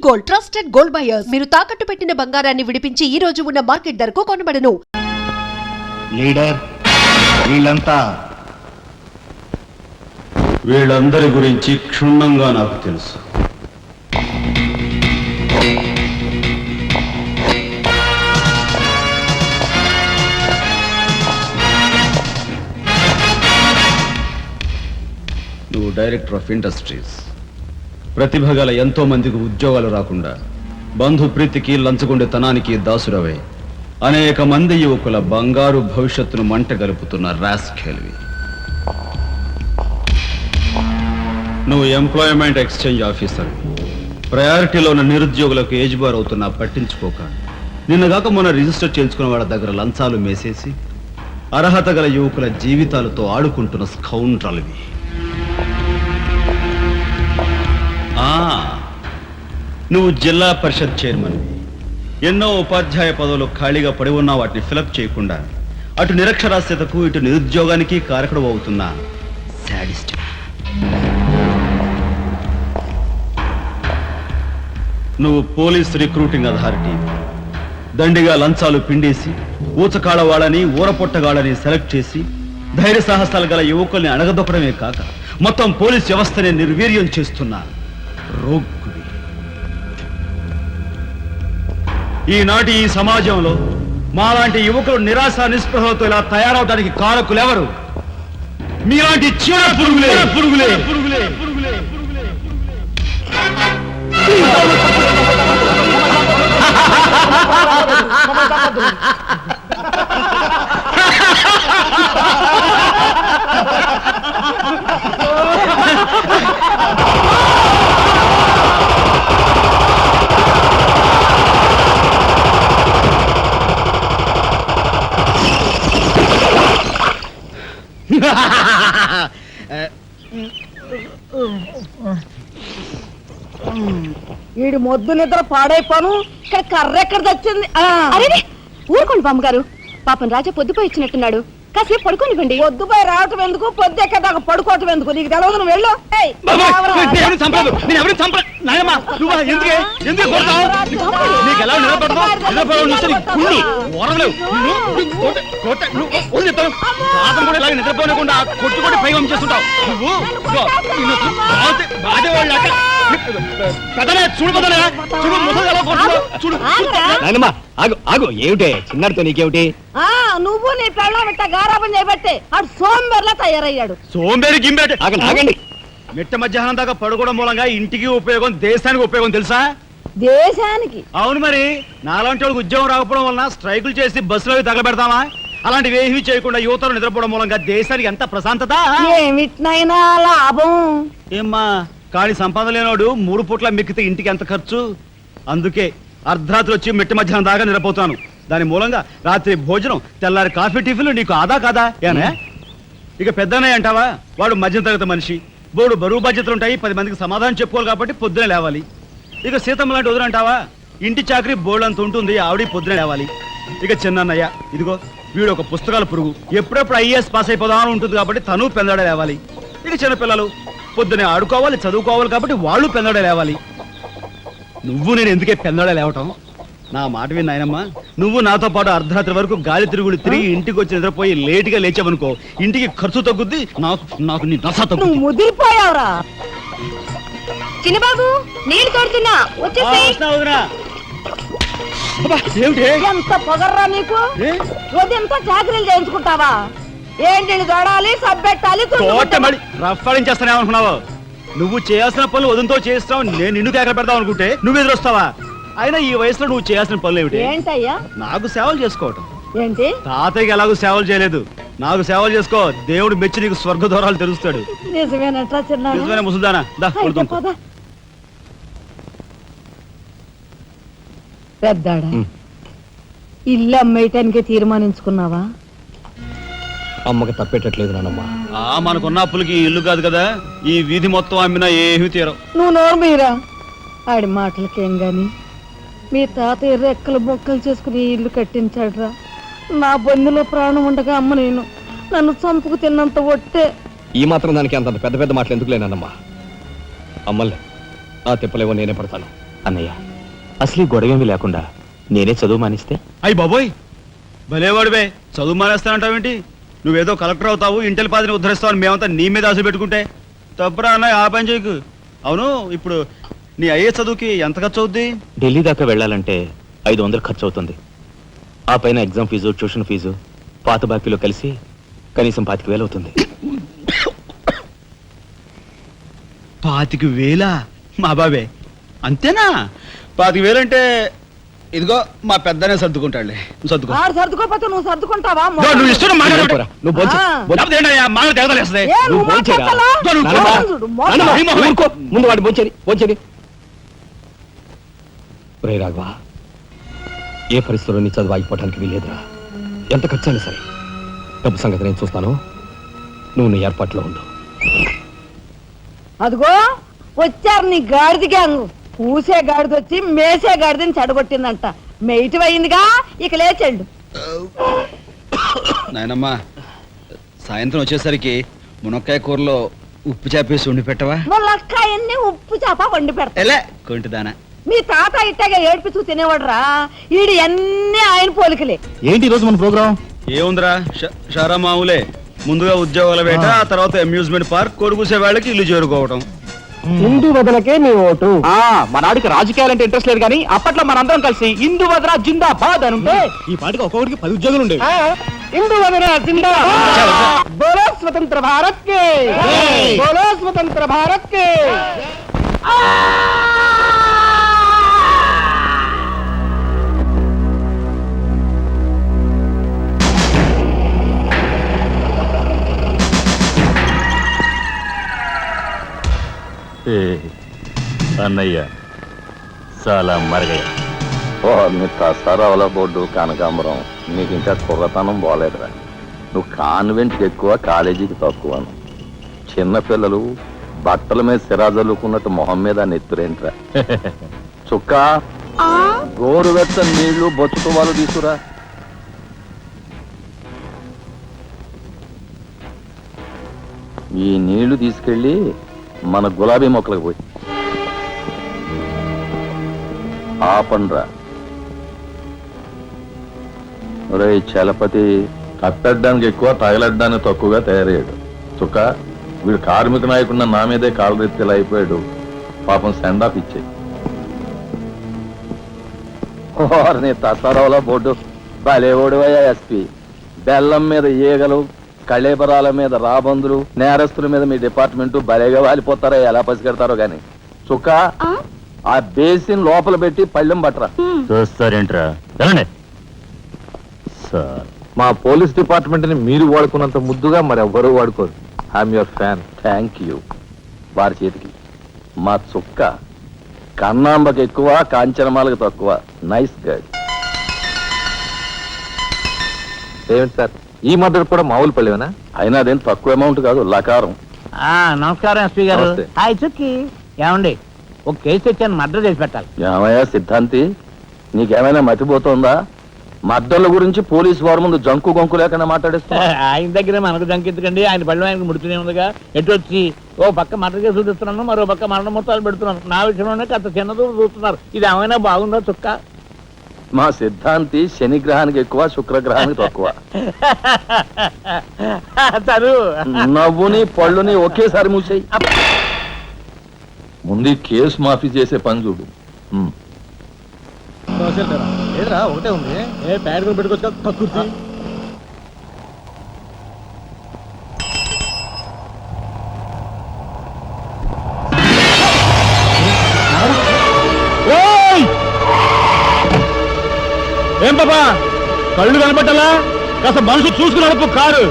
Gold trusted gold buyers. మీరు తాకట్టు పెట్టిన బంగారాన్ని విడిపించి ఈ రోజు ఉన్న మార్కెట్ ధరకు కొనబడను. లీడర్, వీళ్ళందరి గురించి క్షుణ్ణంగా నాకు తెలుసు. నువ్వు డైరెక్టర్ ఆఫ్ ఇండస్ట్రీస్. ప్రతిభ గల ఎంతో మందికి ఉద్యోగాలు రాకుండా బంధు ప్రీతికి లంచగొండితనానికి దాసురవై అనేక మంది యువకుల బంగారు భవిష్యత్తును మంట గలుపుతున్న రాస్కెల్వి. నువ్వు ఎంప్లాయ్మెంట్ ఎక్స్చేంజ్ ఆఫీసర్. ప్రయారిటీలో ఉన్న నిరుద్యోగులకు ఏజ్ బార్ అవుతున్నా పట్టించుకోక నిన్నగాక మొన్న రిజిస్టర్ చేయించుకున్న వాళ్ళ దగ్గర లంచాలు మేసేసి అర్హత గల యువకుల జీవితాలతో ఆడుకుంటున్న స్కౌండ్రల్వి. నువ్వు జిల్లా పరిషత్ చైర్మన్. ఎన్నో ఉపాధ్యాయ పదవులు ఖాళీగా పడి ఉన్నా వాటిని ఫిలప్ చేయకుండా అటు నిరక్షరాస్యతకు ఇటు నిరుద్యోగానికి కారకుడు అవుతున్న శాడిస్ట్. నువ్వు పోలీస్ రిక్రూటింగ్ అథారిటీ. దండిగా లంచాలు పిండేసి ఊచకాడ వాళ్ళని ఊరపొట్టగాళ్ళని సెలెక్ట్ చేసి ధైర్య సాహసాలు గల యువకుల్ని అణగదొక్కడమే కాక మొత్తం పోలీస్ వ్యవస్థనే నిర్వీర్యం చేస్తున్నా రోగ్గుడి. ఈనాటి ఈ సమాజంలో మాలాంటి యువకులు నిరాశ నిస్పృహలతో ఇలా తయారవడానికి కారకులెవరు? మీలాంటి చీడ పురుగులే పురుగులే పురుగులే పురుగులే వీడి మొద్దు నిద్ర పాడైపోను. ఇక్కడ కర్ర ఎక్కడ తెచ్చింది? అరే ఊరుకోండి బామ్మగారు, పాపం రాజా పొద్దుపోయి ఇచ్చినట్టున్నాడు, కాసేపు పడుకోనివ్వండి. పొద్దుపై రావటం ఎందుకు, పొద్దు ఎక్కదాకా పడుకోవటం ఎందుకు? నీకు తెలవదు, నువ్వు వెళ్ళు. నిద్రపోకుండా కొట్టుకొని పై చేస్తుంటావు ఆగు. ఏమిటే చిన్నడితో నీకేమిటి? నువ్వు నీ పెళ్ళ మిట్ట గారాబం చేయబట్టే అటు సోంబేర్లా తయారయ్యాడు. సోంబేరి గింబేటి ఆగండి. మిట్ట మధ్యాహ్నం దాకా పడుకోవడం మూలంగా ఇంటికి ఉపయోగం, దేశానికి ఉపయోగం తెలుసా? దేశానికి? అవును మరి. నాలాంటి వాళ్ళకి ఉద్యోగం రాకపోవడం వలన స్ట్రైకులు చేసి బస్సులో తగలబెడతామా? అలాంటివి ఏమీ చేయకుండా యువతలు నిద్రపోవడం మూలంగా దేశానికి ఎంత ప్రశాంతత. ఏమిటినైనా లాభం ఏమ్మా, కానీ సంపాదన లేనోడు 3 పూట్ల మిక్కితే ఇంటికి ఎంత ఖర్చు? అందుకే అర్ధరాత్రి వచ్చి మిట్ట మధ్యాహ్నం దాకా నిద్రపోతాను. దాని మూలంగా రాత్రి భోజనం, తెల్లారి కాఫీ, టిఫిన్లు నీకు ఆదా కాదా? ఏనా ఇక పెద్దనయ్య అంటావా? వాడు మధ్య తరగతి మనిషి, బోడు బరువు బాధ్యతలు ఉంటాయి, 10 మందికి సమాధానం చెప్పుకోవాలి కాబట్టి పొద్దునే లేవాలి. ఇక సీతమ్మ లాంటి వదిలంటావా? ఇంటి చాకరీ బోర్డంత ఉంటుంది, ఆవిడ పొద్దునే లేవాలి. ఇక చిన్నన్నయ్య, ఇదిగో వీడు ఒక పుస్తకాల పురుగు, ఎప్పుడెప్పుడు ఐఏఎస్ పాస్ అయిపోదామని ఉంటుంది కాబట్టి తను పెందడే లేవాలి. ఇక చిన్నపిల్లలు పొద్దునే ఆడుకోవాలి, చదువుకోవాలి కాబట్టి వాళ్ళు పెందడే లేవాలి. నువ్వు నేను ఎందుకే పెందడే లేవటం? నా మాట విని నాయనమ్మా, నువ్వు నాతో పాటు అర్ధరాత్రి వరకు గాలి తిరుగుడు తిరిగి ఇంటికి వచ్చి నిద్రపోయి లేటుగా లేచావనుకో, ఇంటికి ఖర్చు తగ్గుద్ది, నాకు నీ నస తగ్గుద్ది. ముదిరిపోయావురా చిన్నబాబు, నీళ్ళు తోడుతున్నా ఎంత పొగర్రా నీకు? ఉదయంతో చాకరీలు చేయించుకుంటావా? ఏంటి దొడాలి, సబ్బెట్టాలి, రఫాడించేస్తానేమనుకున్నావు? నువ్వు చేయాల్సిన పనులు వదంతో చేస్తావు, నేను నిన్ను కేకలు పెడతావు అనుకుంటే నువ్వు ఎదురొస్తావా? అయినా ఈ వయసులో నువ్వు చేయాల్సిన పనులు ఏమిటి? ఏంటయ్యా? నాకు సేవలు చేసుకోవటం. ఏంటి? తాతయ్యకి ఎలాగో సేవలు చేయలేదు, నాకు సేవలు చేసుకో. దేవుడు మెచ్చి నీకు స్వర్గ దూరాలు తెలుస్తాడు. నిజమేనట్రా చిన్న? నిజమేనా ముసల్దానా? పెద్దాడా, ఇల్లు అమ్మేయటానికి తీర్మానించుకున్నావా? అమ్మకి తప్పేటట్లేదు నానమ్మా. మనకున్న అప్పులకి ఇల్లు కాదు కదా, ఈ వీధి మొత్తం అమ్మినా ఏమీ తీరం. నువ్వు నోరు మీరా? ఆడి మాటలకేం గాని మీ తాతయ్య రెక్కలు బొక్కలు చేసుకుని ఇల్లు కట్టించాడురా. నా బంధులో ప్రాణం ఉండగా అమ్మ నేను నన్ను చంపుకు తిన్నంత ఒట్టే. ఈ మాత్రం దానికి అంత పెద్ద పెద్ద మాటలు ఎందుకు లేనమ్మా? అమ్మలే ఆ తిప్పలేవో నేనే పడతాను. అన్నయ్య అసలు ఈ గొడవేమీ లేకుండా నేనే చదువు మానిస్తే అయ్యి బాబోయ్, భలేవాడివే, చదువు మానేస్తానంటావేంటి? నువ్వేదో కలెక్టర్ అవుతావు, ఇంటెల్ పాదిని ఉద్ధరిస్తావు అని మేమంతా నీ మీద ఆశ పెట్టుకుంటే తప్పురా అన్నయ్య, ఆ పని చేయకు. అవును, ఇప్పుడు నీ అయ్యే చదువుకి ఎంత ఖర్చు అవుద్ది? ఢిల్లీ దాకా వెళ్ళాలంటే 500 ఖర్చు అవుతుంది. ఆ పైన ఎగ్జామ్ ఫీజు, ట్యూషన్ ఫీజు, పాత బాకీలో కలిసి కనీసం 25,000 అవుతుంది. 25,000? మా బాబే అంతేనా? 25,000 అంటే ఇదిగో మా పెద్దనే సర్దుకుంటాడులే, నువ్వు సర్దుకో. ఆడు సర్దుకోపోతే నువ్వు సర్దుకుంటావా? ఇదిగో, నువ్వు ఇష్టం పోరా, నువ్వు భోంచే. లేకపోతే ఏంటయ్యా, మాకు తెగదలేస్తుంది. ఏ, నువ్వు నువ్వు భోంచేరా? మాట్లాడతావా? నువ్వు నానమ్మ, చూడు, మోసం. నానమ్మ, ఊరుకో. ముందు వాడు భోంచేది. రే రాఘవ, ఏ పరిస్థితుల్లో నీ చదువు ఆగిపోవడానికి వీలేదురా. ఎంత ఖర్చు అయినా సరే డబ్బు సంగతి నేను చూస్తాను. నువ్వు నీ ఏర్పాట్లో ఉండు. అదిగో వచ్చారు నీ గాడిద గ్యాంగ్. పూసే గాడిద వచ్చి మేసే గాడిదని చెడగొట్టిందంట. మెయిట్ అయిందిగా, ఇక లేచండు. నాయనమ్మా, సాయంత్రం వచ్చేసరికి మునక్కాయ కూరలో ఉప్పు చేపేసి వండి పెట్టవా? ములక్కాయన్ని ఉప్పు చేప వండి పెడతా. ఎలా కొంటిదానా? మీ తాత ఇట్టగా ఏడిపిస్తూ తినేవాడురా. ఈడు అన్ని ఆయన పోలికలే. ఏంటి రోజు మన ప్రోగ్రామ్? ఏముందిరా, షారా మామూలే. ముందుగా ఉద్యోగాల వేట, ఆ తర్వాత అమ్యూజ్మెంట్ పార్క్, కొడుకుసే వాళ్ళకి ఇల్లు చేరుకోవటం. హిందూ వదలకే నీ ఓటు. మనాడికి రాజకీయాలంటే ఇంట్రెస్ట్ లేదు కానీ అప్పట్లో మనందరం కలిసి హిందూ వదల జిందాబాద్ అని ఉంటే ఈ పాటికి ఒక్కొక్కడికి 10 ఉద్యోగాలు ఉండేవి. హిందూ వదల జిందాబాద్. బోలో స్వతంత్ర భారత్ కే, బోలో స్వతంత్ర భారత్ కే. అన్నయ్య చాలా మరగయ్య. ఓ మీ తసారావుల బోర్డు కనకాంబరం, నీకు ఇంకా కుర్రతనం పోలేదురా. నువ్వు కాన్వెంట్కి ఎక్కువ, కాలేజీకి తక్కువను. చిన్నపిల్లలు బట్టల మీద సిరాజల్లుకున్నట్టు మొహం మీద నెత్తురేంట్రా. చుక్క గోరువెచ్చని నీళ్లు బొచ్చుతో వాళ్ళు తీసుకురా. ఈ నీళ్లు తీసుకెళ్ళి మన గులాబీ మొక్కలకు పోయి ఆపండ్రా. రే చలపతి, కట్టడానికి ఎక్కువ, తగలడ్డానికి తక్కువగా తయారయ్యాడు. చుక్క వీడు కార్మిక నాయకుడిన నా మీదే కాలరెత్తిలా అయిపోయాడు. పాపం సెండాప్ ఇచ్చాయి. నీ తసారావుల బోర్డు భలేవోడువయ్యా ఎస్పీ. బెల్లం మీద ఈగలు, కళేబరాల మీద రాబందులు, నేరస్తుల మీద మీ డిపార్ట్మెంట్ భలేగా వాలిపోతారో, ఎలా పసిగడతారో గాని. చుక్క ఆ బేసిన్ లోపల పెట్టి పళ్ళెం పట్టరా. చూస్తారేంట్రా? సార్, మా పోలీస్ డిపార్ట్మెంట్ ని మీరు వాడుకున్నంత ముద్దుగా మరి ఎవ్వరూ వాడుకోరు. I'm your fan. Thank you. వారి చేతికి మా చుక్క కన్నాంబకి ఎక్కువ, కాంచనమాలకు తక్కువ. Nice guide. ఏమిటి సార్, ఈ మద్దతు కూడా మామూలు పళ్ళేనా? అయినా అదేం తక్కువ అమౌంట్ కాదు, లకారం. నమస్కారం ఎస్పీ గారు. నమస్తే. హాయ్ చుక్కి. ఏమండి, ఒక కేసు తెచ్చాను, మర్డర్ చేసి పెట్టాలి. ఏమయ్యా సిద్ధాంతి, నీకేమైనా మతిపోతుందా? మద్దళ్ళ గురించి పోలీసు వారి ముందు జంకు గొంకు లేకుండా మాట్లాడేస్తా. ఆయన దగ్గర మనకు జంకెత్తుకండి, ఆయన బళ్ళు ఆయనకు ముడుతూనే ఉందిగా. ఎటు వచ్చి ఓ పక్క మర్డర్ కేసు చూపిస్తున్నాను, మరో పక్క మరణ మొత్తాలు పెడుతున్నాను. నా విషయంలోనే అంత చిన్నదూ చూస్తున్నారు. ఇది ఏమైనా బాగుందో చుక్క? మా సిద్ధాంతి శనిగ్రహానికి ఎక్కువ, శుక్రగ్రహానికి తక్కువ. చదువు నవ్వుని పళ్ళుని ఒకేసారి మూసేయి. ముందు ఈ కేసు మాఫీ చేసే పని చూడు. ఒకటే ఉంది. ఏ ప్యాడ్ పెట్టుకోవచ్చు కక్కుర్తి. ఏం పాపా, కళ్ళు కనపట్టాలా? కాస్త మనసు చూసుకుని నడుపు కారు.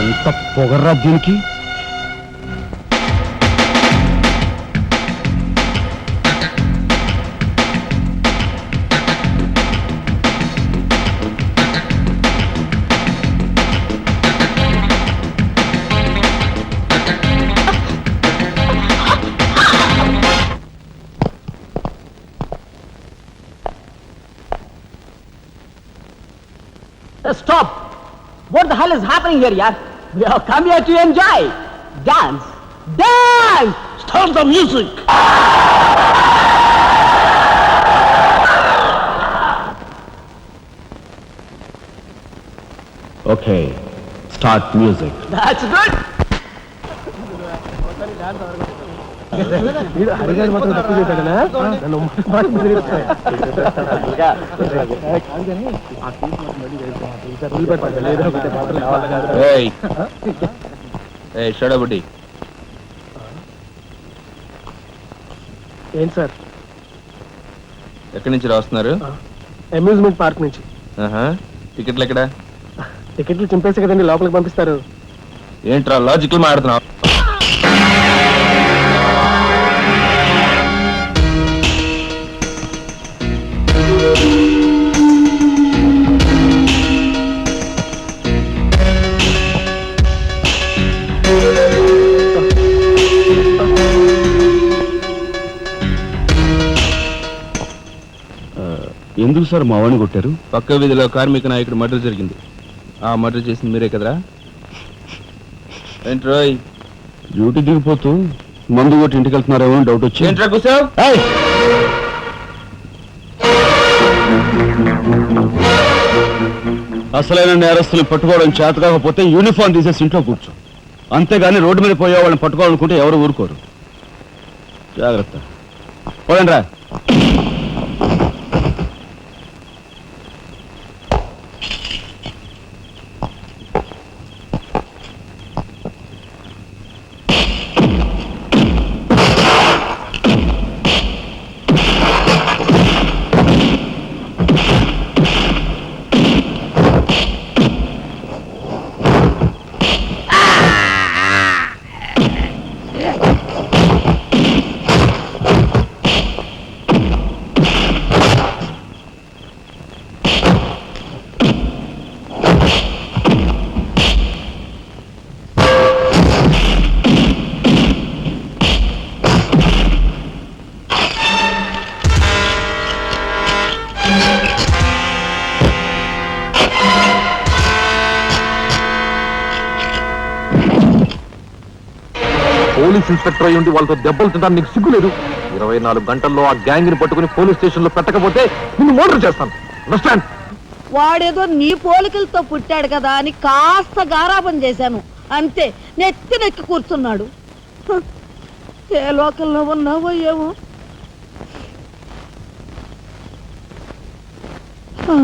ఎంత పొగర్రా దీనికి. Stop. What the hell is happening here, yaar? We have come here to enjoy. Dance. Dance! Start the music. Okay, start music. That's good. షడబుడి ఏంటి సార్? ఎక్కడి నుంచి రాస్తున్నారు? అమ్యూజ్మెంట్ పార్క్ నుంచి. టికెట్లు ఎక్కడ? టికెట్లు చింపేసి కదండి లోపలికి పంపిస్తారు. ఏంట్రా లాజికల్ మాట్లాడుతున్నావు? ఎందుకు సార్ మా వాడిని కొట్టారు? పక్క వీధిలో కార్మిక నాయకుడు మర్డర్ జరిగింది. ఆ మర్డర్ చేసింది మీరే కదరా? ఏంట్రోయ్ డ్యూటీ దిగిపోతూ మందు కొట్టి ఇంటికి వెళ్తున్నారేమో డౌట్ వచ్చి. ఏంట్రా కూసావ్? అసలైన నేరస్తులు పట్టుకోవడం చేత కాకపోతే యూనిఫామ్ తీసేసి ఇంట్లో కూర్చో. అంతేగాని రోడ్డు మీద పోయే వాళ్ళని పట్టుకోవాలనుకుంటే ఎవరు ఊరుకోరు. జాగ్రత్త. పోయండి రా. పోలీస్ ఇన్స్పెక్టర్ అయ్యి ఉండి వాళ్ళతో దెబ్బలు తింటాను నీకు సిగ్గులేదు? 24 గంటల్లో ఆ గ్యాంగ్ ని పట్టుకుని పోలీస్ స్టేషన్ లో పెట్టకపోతే నిన్ను మర్డర్ చేస్తాను. అండర్స్టాండ్? వాడేదో నీ పోలికలతో పుట్టాడు కదా అని కాస్త గారాబం చేశాను అంతే. నెత్తి కూర్చున్నాడు. హ, ఏ లోకంలో ఉన్నావో ఏమో. ఆ.